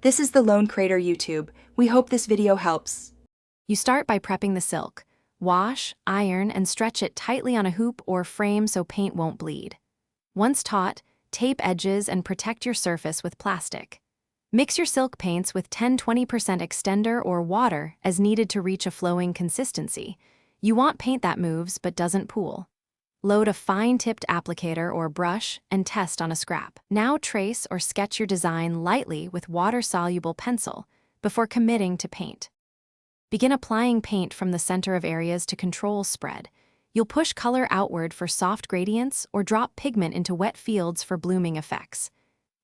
This is the Lone Crater YouTube. We hope this video helps. You start by prepping the silk. Wash, iron, and stretch it tightly on a hoop or frame so paint won't bleed. Once taut, tape edges and protect your surface with plastic. Mix your silk paints with 10-20% extender or water as needed to reach a flowing consistency. You want paint that moves but doesn't pool. Load a fine-tipped applicator or brush and test on a scrap. Now trace or sketch your design lightly with water-soluble pencil before committing to paint. Begin applying paint from the center of areas to control spread. You'll push color outward for soft gradients or drop pigment into wet fields for blooming effects.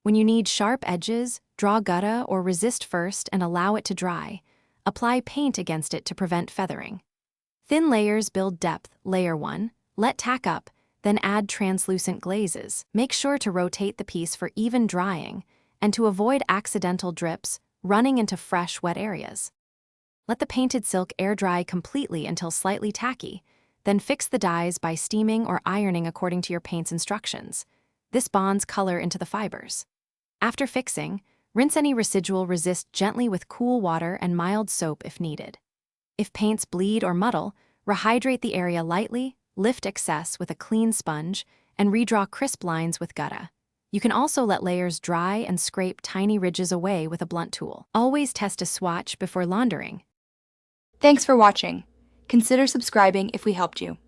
When you need sharp edges, draw gutta or resist first and allow it to dry. Apply paint against it to prevent feathering. Thin layers build depth. Layer 1. Let tack up, then add translucent glazes. Make sure to rotate the piece for even drying and to avoid accidental drips running into fresh, wet areas. Let the painted silk air dry completely until slightly tacky, then fix the dyes by steaming or ironing according to your paint's instructions. This bonds color into the fibers. After fixing, rinse any residual resist gently with cool water and mild soap if needed. If paints bleed or muddle, rehydrate the area lightly, lift excess with a clean sponge, and redraw crisp lines with gutta. You can also let layers dry and scrape tiny ridges away with a blunt tool. Always test a swatch before laundering. Thanks for watching. Consider subscribing if we helped you.